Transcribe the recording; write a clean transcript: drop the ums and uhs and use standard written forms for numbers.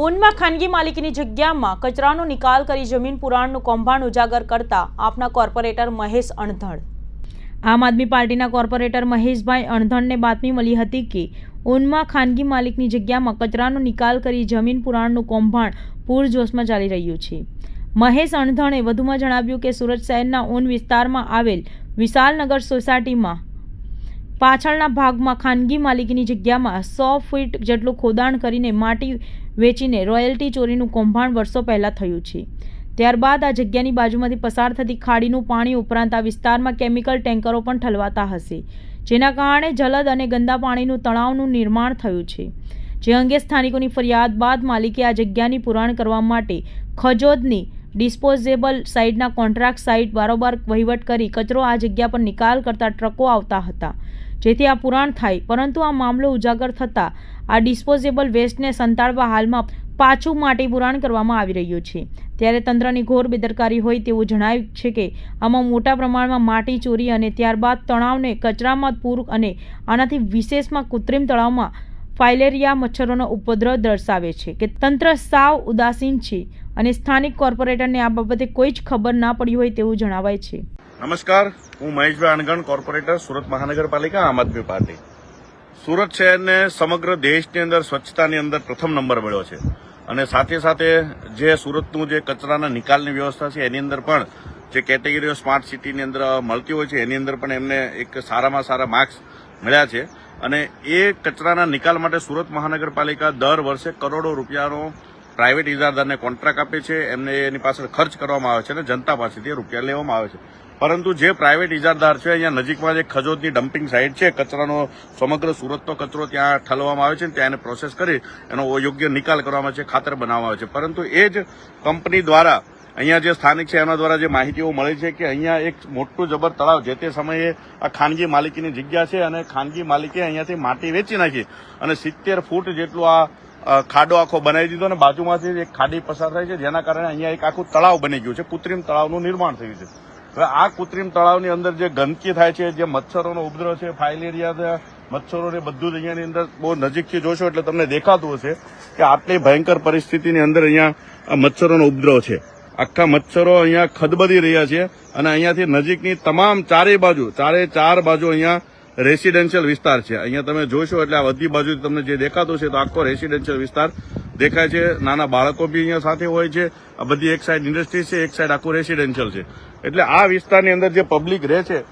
ઊનમાં ખાનગી માલિકીની જગ્યામાં કચરાનો નિકાલ કરી જમીન પુરાણનું કૌભાંડ ઉજાગર કરતા આપના કોર્પોરેટર મહેશ અણધડ. આમ આદમી પાર્ટીના કોર્પોરેટર મહેશભાઈ અણધડને બાતમી મળી હતી કે ઊનમાં ખાનગી માલિકની જગ્યામાં કચરાનો નિકાલ કરી જમીન પુરાણનું કૌભાંડ પૂરજોશમાં ચાલી રહ્યું છે. મહેશ અણધડે વધુમાં જણાવ્યું કે સુરત શહેરના ઊન વિસ્તારમાં આવેલ વિશાલનગર સોસાયટીમાં પાછળના ભાગમાં ખાનગી માલિકીની જગ્યામાં 100 ફીટ જેટલું ખોદાણ કરીને માટી વેચીને રોયલ્ટી ચોરીનું કૌભાંડ વર્ષો પહેલાં થયું છે. ત્યારબાદ આ જગ્યાની બાજુમાંથી પસાર થતી ખાડીનું પાણી ઉપરાંત આ વિસ્તારમાં કેમિકલ ટેન્કરો પણ ઠલવાતા હશે, જેના કારણે જલદ અને ગંદા પાણીનું તળાવનું નિર્માણ થયું છે. જે અંગે સ્થાનિકોની ફરિયાદ બાદ માલિકે આ જગ્યાની પુરાણ કરવા માટે ખજોદની ડિસ્પોઝેબલ સાઇટના કોન્ટ્રાક્ટ સાઇટ બારોબાર વહીવટ કરી કચરો આ જગ્યા પર નિકાલ કરતા ટ્રકો આવતા હતા, જેથી આ પુરાણ થાય. પરંતુ આ મામલો ઉજાગર થતાં આ ડિસ્પોઝેબલ વેસ્ટને સંતાડવા હાલમાં પાછું માટી પુરાણ કરવામાં આવી રહ્યું છે. ત્યારે તંત્રની ઘોર બેદરકારી હોય તેવું જણાય છે કે આમાં મોટા પ્રમાણમાં માટી ચોરી અને ત્યારબાદ તળાવને કચરામાં પૂર અને આનાથી વિશેષમાં કૃત્રિમ તળાવમાં ફાઇલેરિયા મચ્છરોનો ઉપદ્રવ દર્શાવે છે કે તંત્ર સાવ ઉદાસીન છે અને સ્થાનિક કોર્પોરેટરને આ બાબતે કોઈ જ ખબર ના પડી હોય તેવું જણાવાય છે. નમસ્કાર, હું મહેશભાઈ અણધડ, કોર્પોરેટર સુરત મહાનગરપાલિકા, આમ આદમી પાર્ટી. સુરત શહેરને સમગ્ર દેશની અંદર સ્વચ્છતાની અંદર પ્રથમ નંબર મળ્યો છે અને સાથે સાથે જે સુરતનું જે કચરાના નિકાલની વ્યવસ્થા છે એની અંદર પણ જે કેટેગરીઓ સ્માર્ટ સિટીની અંદર મળતી હોય છે એની અંદર પણ એમને એક સારામાં સારા માર્ક્સ મળ્યા છે. અને એ કચરાના નિકાલ માટે સુરત મહાનગરપાલિકા દર વર્ષે કરોડો રૂપિયાનો પ્રાઇવેટ ઇજારદારને કોન્ટ્રાક્ટ આપે છે. એમને એની પાછળ ખર્ચ કરવામાં આવે છે અને જનતા પાસેથી રૂપિયા લેવામાં આવે છે. પરંતુ જે પ્રાઇવેટ ઇજારદાર છે, અહીંયા નજીકમાં જે ખજોદની ડમ્પિંગ સાઇટ છે, કચરાનો સમગ્ર સુરતનો કચરો ત્યાં ઠલવામાં આવે છે, ત્યાં એને પ્રોસેસ કરી એનો યોગ્ય નિકાલ કરવામાં આવે છે, ખાતર બનાવવામાં આવે છે. પરંતુ એ જ કંપની દ્વારા અહીંયા જે સ્થાનિક છે એના દ્વારા જે માહિતીઓ મળે છે કે અહીંયા એક મોટું જબર તળાવ જે તે સમયે આ ખાનગી માલિકીની જગ્યા છે અને ખાનગી માલિકે અહીંયાથી માટી વેચી નાખી અને 70 ફૂટ જેટલું આ ખાડો આખો બનાવી દીધો અને બાજુમાંથી એક ખાડી પસાર થાય છે, જેના કારણે અહીંયા એક આખું તળાવ બની ગયું છે, કૃત્રિમ તળાવનું નિર્માણ થયું છે. હવે આ કૃત્રિમ તળાવની અંદર જે ગંદકી થાય છે, જે મચ્છરોનો ઉપદ્રવ છે, ફાઇલેરિયા મચ્છરોને બધું જ અહીંયાની અંદર બહુ નજીકથી જોશો એટલે તમને દેખાતું હશે કે આટલી ભયંકર પરિસ્થિતિની અંદર અહીંયા આ મચ્છરોનો ઉપદ્રવ છે. આખા મચ્છરો અહીંયા ખદબદી રહ્યા છે અને અહીંયાથી નજીકની તમામ ચારે ચાર બાજુ અહીંયા રેસિડેન્શિયલ વિસ્તાર છે. અહીંયા તમે જોશો એટલે આ બધી બાજુ તમને જે દેખાતું છે તો આખો રેસિડેન્શિયલ વિસ્તાર દેખાય છે. નાના બાળકો બી અહીંયા સાથે હોય છે. આ બધી એક સાઈડ ઇન્ડસ્ટ્રી છે, એક સાઈડ આખું રેસિડેન્શિયલ છે. એટલે આ વિસ્તારની અંદર જે પબ્લિક રહે છે